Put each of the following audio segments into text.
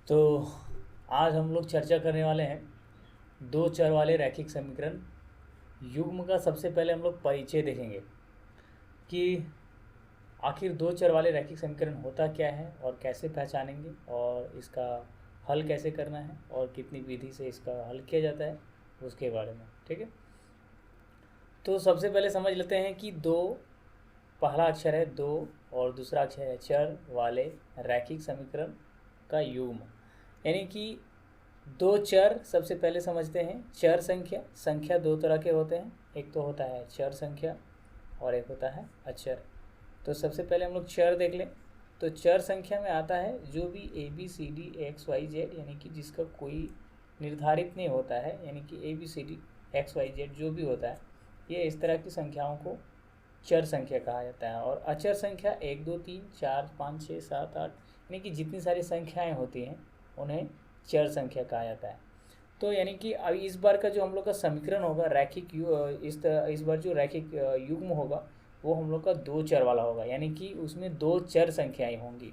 तो आज हम लोग चर्चा करने वाले हैं दो चर वाले रैखिक समीकरण युग्म का। सबसे पहले हम लोग परिचय देखेंगे कि आखिर दो चर वाले रैखिक समीकरण होता क्या है और कैसे पहचानेंगे और इसका हल कैसे करना है और कितनी विधि से इसका हल किया जाता है उसके बारे में। ठीक है, तो सबसे पहले समझ लेते हैं कि दो, पहला अक्षर है दो और दूसरा अक्षर है चर वाले रैखिक समीकरण का युग्म। यानी कि दो चर सबसे पहले समझते हैं। चर संख्या, संख्या दो तरह के होते हैं, एक तो होता है चर संख्या और एक होता है अचर। तो सबसे पहले हम लोग चर देख लें। तो चर संख्या में आता है जो भी A B C D X Y Z, यानी कि जिसका कोई निर्धारित नहीं होता है, यानी कि A B C D X Y Z जो भी होता है, ये इस तरह की संख्याओं को चर संख्या कहा जाता है। और अचर संख्या एक दो तीन चार पाँच छः सात आठ, यानी कि जितनी सारी संख्याएं होती हैं उन्हें चर संख्या कहा जाता है। तो यानी कि अब इस बार का जो हम लोग का समीकरण होगा रैखिक इस बार जो रैखिक युग्म होगा वो हम लोग का दो चर वाला होगा, यानी कि उसमें दो चर संख्याएं होंगी।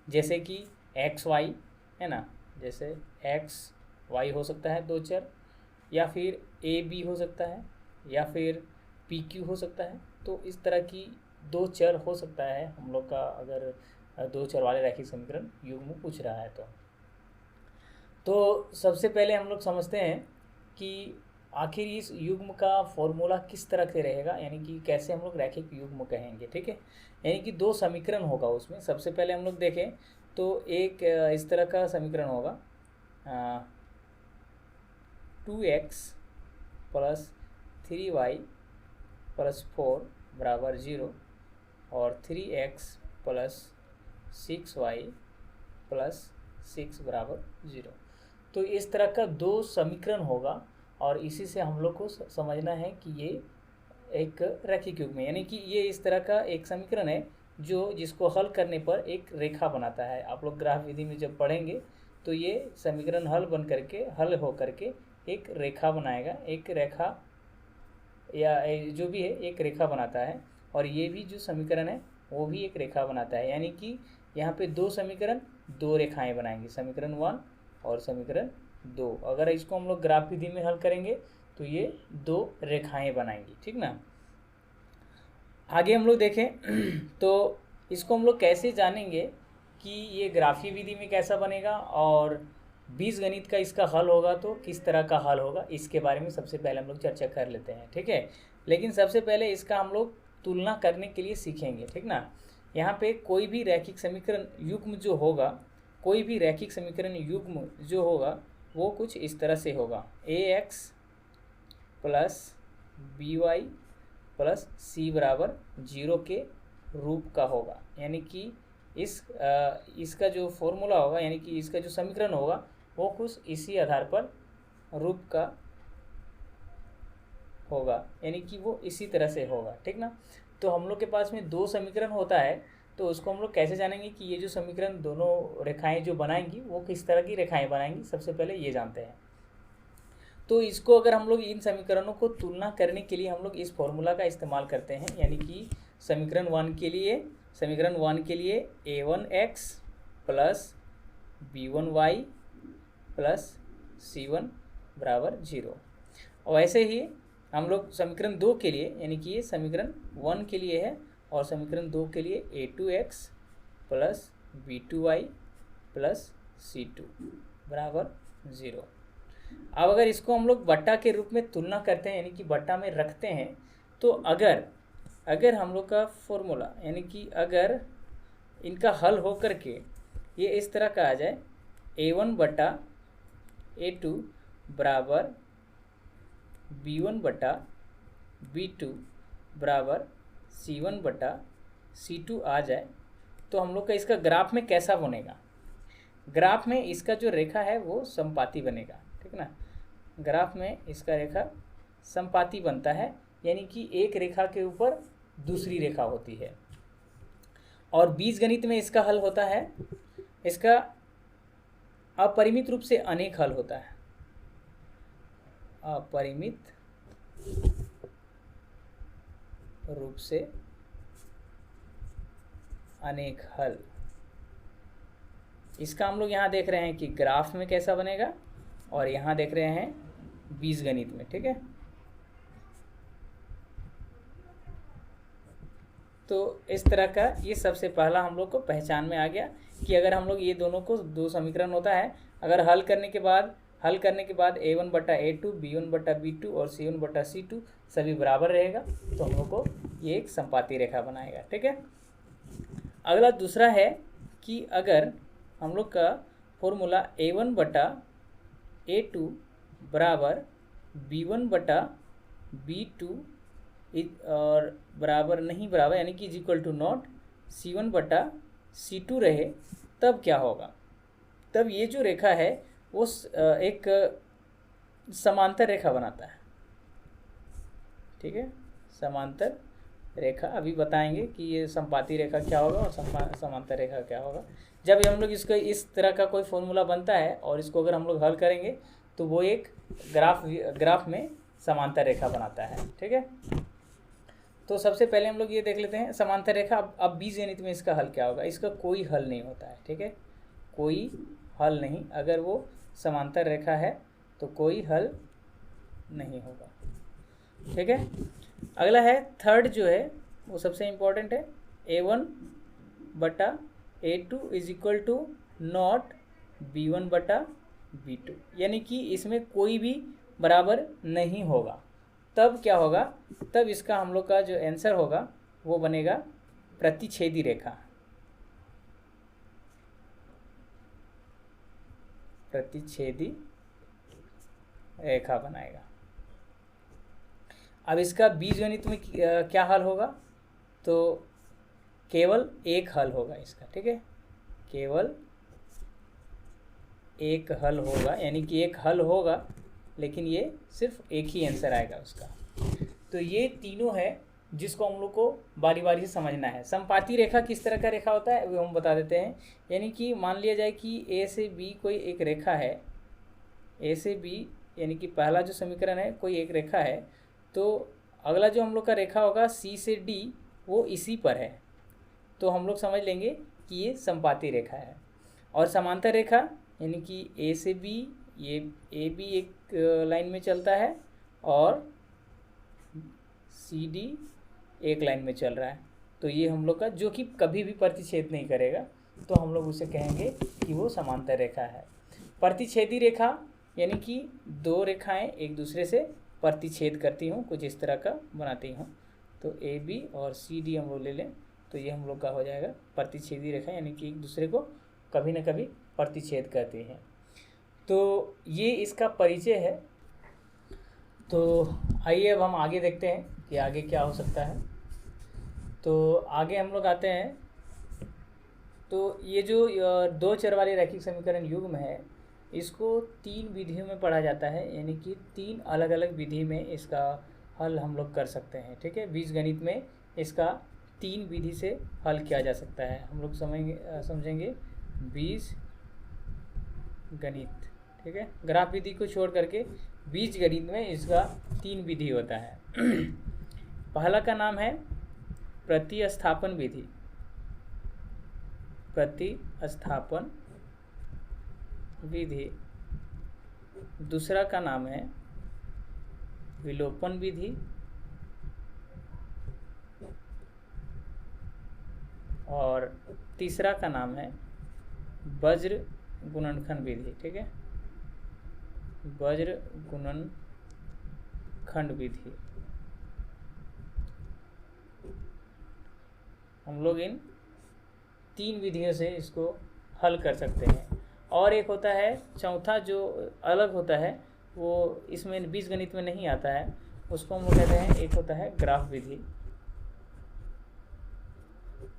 जैसे कि एक्स वाई है ना, जैसे एक्स वाई हो सकता है दो चर, या फिर ए बी हो सकता है, या फिर पी क्यू हो सकता है। तो इस तरह की दो चर हो सकता है हम लोग का, अगर दो चर वाले रैखिक समीकरण युग्म पूछ रहा है तो सबसे पहले हम लोग समझते हैं कि आखिर इस युग्म का फॉर्मूला किस तरह से रहेगा, यानी कि कैसे हम लोग रैखिक युग्म कहेंगे। ठीक है, यानी कि दो समीकरण होगा उसमें। सबसे पहले हम लोग देखें तो एक इस तरह का समीकरण होगा 2x प्लस 3y प्लस 4 बराबर 0 और 3x प्लस 6y प्लस 6 बराबर 0। तो इस तरह का दो समीकरण होगा और इसी से हम लोग को समझना है कि ये एक रैखिक युग्म है, यानी कि ये इस तरह का एक समीकरण है जो जिसको हल करने पर एक रेखा बनाता है। आप लोग ग्राफ विधि में जब पढ़ेंगे तो ये समीकरण हल हो करके एक रेखा बनाएगा, एक रेखा या जो भी है एक रेखा बनाता है। और ये भी जो समीकरण है वो भी एक रेखा बनाता है, यानी कि यहाँ पे दो समीकरण दो रेखाएं बनाएंगे, समीकरण 1 और समीकरण 2। अगर इसको हम लोग ग्राफ विधि में हल करेंगे तो ये दो रेखाएं बनाएंगी। ठीक ना, आगे हम लोग देखें तो इसको हम लोग कैसे जानेंगे कि ये ग्राफीय विधि में कैसा बनेगा और बीजगणित का इसका हल होगा तो किस तरह का हल होगा, इसके बारे में सबसे पहले हम लोग चर्चा कर लेते हैं। ठीक है, लेकिन सबसे पहले इसका हम लोग तुलना करने के लिए सीखेंगे। ठीक ना, यहाँ पे कोई भी रैखिक समीकरण युग्म जो होगा, कोई भी रैखिक समीकरण युग्म जो होगा वो कुछ इस तरह से होगा, A X plus B Y plus C बराबर 0 के रूप का होगा। यानी कि इसका जो फॉर्मूला होगा, यानी कि इसका जो समीकरण होगा वो कुछ इसी आधार पर रूप का होगा, यानी कि वो इसी तरह से होगा। ठीक ना, तो हम लोग के पास में दो समीकरण होता है तो उसको हम लोग कैसे जानेंगे कि ये जो समीकरण दोनों रेखाएं जो बनाएंगी वो किस तरह की रेखाएं बनाएंगी, सबसे पहले ये जानते हैं। तो इसको अगर हम लोग इन समीकरणों को तुलना करने के लिए हम लोग इस फॉर्मूला का इस्तेमाल करते हैं, यानी कि समीकरण 1 के लिए a1x plus b1y plus c1 बराबर 0। और वैसे ही हम लोग समीकरण 2 के लिए, यानी कि ये समीकरण 1 के लिए है और समीकरण 2 के लिए a2x plus b2y plus c2 बराबर 0। अब अगर इसको हम लोग बट्टा के रूप में तुलना करते हैं, यानी कि बट्टा में रखते हैं, तो अगर हम लोग का फॉर्मूला, यानी कि अगर इनका हल हो करके ये इस तरह का आ जाए, a1 बट्टा a2 बराबर b1 बट्टा b2 बराबर c1 बट्टा c2 आ जाए, तो हम लोग का इसका ग्राफ में कैसा बनेगा। ग्राफ में इसका जो रेखा है वो समपाती बनेगा। ठीक ना, ग्राफ में इसका रेखा समपाती बनता है, यानी कि एक रेखा के ऊपर दूसरी रेखा होती है। और बीजगणित में इसका हल होता है, इसका अपरिमित रूप से अनेक हल होता है, अपरिमित रूप से अनेक हल। इसका हम लोग यहाँ देख रहे हैं कि ग्राफ में कैसा बनेगा, और यहाँ देख रहे हैं बीजगणित में। ठीक है, तो इस तरह का ये सबसे पहला हम लोग को पहचान में आ गया कि अगर हम लोग ये दोनों को, दो समीकरण होता है, अगर हल करने के बाद a1/a2, b1/b2 और c1/c2 सभी बराबर रहेगा तो हम लोग को ये एक संपाती रेखा बनाएगा। ठीक है, अगला दूसरा है कि अगर हम लोग का फॉर्मूला a1/a2 बराबर b1/b2 और बराबर नहीं बराबर यानी कि =नॉट c1/c2 रहे, तब क्या होगा? तब ये जो रेखा है वो एक समांतर रेखा बनाता है। ठीक है, समांतर रेखा अभी बताएंगे कि ये संपाती रेखा क्या होगा और समांतर रेखा क्या होगा। जब हम लोग इसको इस तरह का कोई फॉर्मूला बनता है और इसको अगर हम लोग हल करेंगे तो वो एक ग्राफ में समांतर रेखा बनाता है। ठीक है, तो सबसे पहले हम लोग ये देख लेते हैं समांतर रेखा। अब बीजगणित में इसका हल क्या होगा? इसका कोई हल नहीं होता है। ठीक है, कोई हल नहीं, अगर वो समांतर रेखा है तो कोई हल नहीं होगा। ठीक है, अगला है थर्ड जो है वो सबसे इम्पोर्टेंट है, a1/a2 = नॉट b1/b2, यानी कि इसमें कोई भी बराबर नहीं होगा। तब क्या होगा? तब इसका हम लोग का जो आंसर होगा वो बनेगा प्रतिच्छेदी रेखा। प्रतिच्छेदी रेखा बनाएगा। अब इसका बीजगणित में क्या हल होगा? तो केवल एक हल होगा इसका। ठीक है, केवल एक हल होगा, यानी कि एक हल होगा लेकिन ये सिर्फ एक ही आंसर आएगा उसका। तो ये तीनों है जिसको हम लोग को बारी बारी से समझना है। संपाती रेखा किस तरह का रेखा होता है वो हम बता देते हैं। यानी कि मान लिया जाए कि ए से बी कोई एक रेखा है, ए से बी यानी कि पहला जो समीकरण है कोई एक रेखा है, तो अगला जो हम लोग का रेखा होगा सी से डी वो इसी पर है, तो हम लोग समझ लेंगे कि ये संपाती रेखा है। और समांतर रेखा यानी कि ए से बी, ये ए बी एक लाइन में चलता है और सी डी एक लाइन में चल रहा है, तो ये हम लोग का जो कि कभी भी प्रतिच्छेद नहीं करेगा, तो हम लोग उसे कहेंगे कि वो समांतर रेखा है। प्रतिच्छेदी रेखा यानी कि दो रेखाएं एक दूसरे से प्रतिच्छेद करती हूँ, कुछ इस तरह का बनाती हूँ, तो ए बी और सी डी हम लोग ले लें तो ये हम लोग का हो जाएगा प्रतिच्छेदी रेखा, यानी कि एक दूसरे को कभी ना कभी प्रतिच्छेद करती हैं। तो ये इसका परिचय है। तो आइए अब हम आगे देखते हैं कि आगे क्या हो सकता है। तो आगे हम लोग आते हैं, तो ये जो दो चर वाले रैखिक समीकरण युग्म है इसको तीन विधियों में पढ़ा जाता है, यानी कि तीन अलग अलग विधि में इसका हल हम लोग कर सकते हैं। ठीक है, बीजगणित में इसका तीन विधि से हल किया जा सकता है। हम लोग समझेंगे बीज गणित। ठीक है, ग्राफ विधि को छोड़ करके बीज गणित में इसका तीन विधि होता है। पहला का नाम है प्रतिस्थापन विधि। प्रतिस्थापन विधि। दूसरा का नाम है विलोपन विधि, और तीसरा का नाम है वज्र गुणनखंड विधि। ठीक है, वज्र गुणनखंड विधि। हम लोग इन तीन विधियों से इसको हल कर सकते हैं। और एक होता है चौथा जो अलग होता है, वो इसमें बीजगणित में नहीं आता है, उसको हम लोग कहते हैं, एक होता है ग्राफ विधि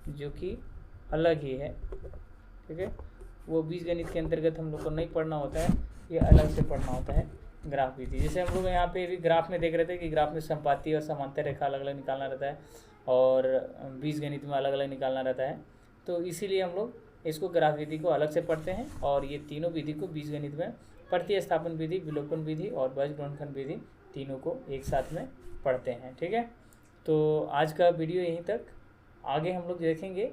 जो कि अलग ही है। ठीक है, वो बीजगणित के अंतर्गत हम लोग को नहीं पढ़ना होता है, ये अलग से पढ़ना होता है ग्राफ विधि। जैसे हम लोग यहाँ पे भी ग्राफ में देख रहे थे कि ग्राफ में संपाती और समांतर रेखा अलग अलग निकालना रहता है और बीजगणित में अलग अलग निकालना रहता है, तो इसीलिए हम लोग इसको ग्राफ विधि को अलग से पढ़ते हैं। और ये तीनों विधि को बीजगणित में प्रतिस्थापन विधि, विलोपन विधि और वज्र गुणनखंड विधि तीनों को एक साथ में पढ़ते हैं। ठीक है, तो आज का वीडियो यहीं तक। आगे हम लोग देखेंगे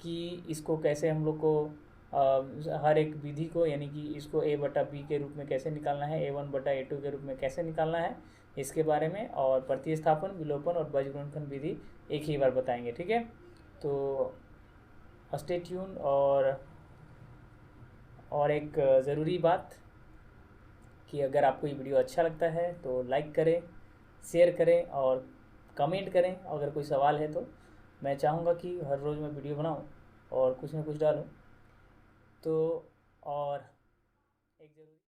कि इसको कैसे हम लोग को हर एक विधि को, यानी कि इसको a/b के रूप में कैसे निकालना है, a1/a2 के रूप में कैसे निकालना है, इसके बारे में, और प्रतिस्थापन, विलोपन और बीजगुणनखंड विधि एक ही बार बताएंगे। ठीक है, तो स्टे ट्यून। और एक ज़रूरी बात कि अगर आपको ये वीडियो अच्छा लगता है तो लाइक करें, शेयर करें और कमेंट करें। अगर कोई सवाल है तो मैं चाहूँगा कि हर रोज़ मैं वीडियो बनाऊँ और कुछ ना कुछ डालूँ। तो और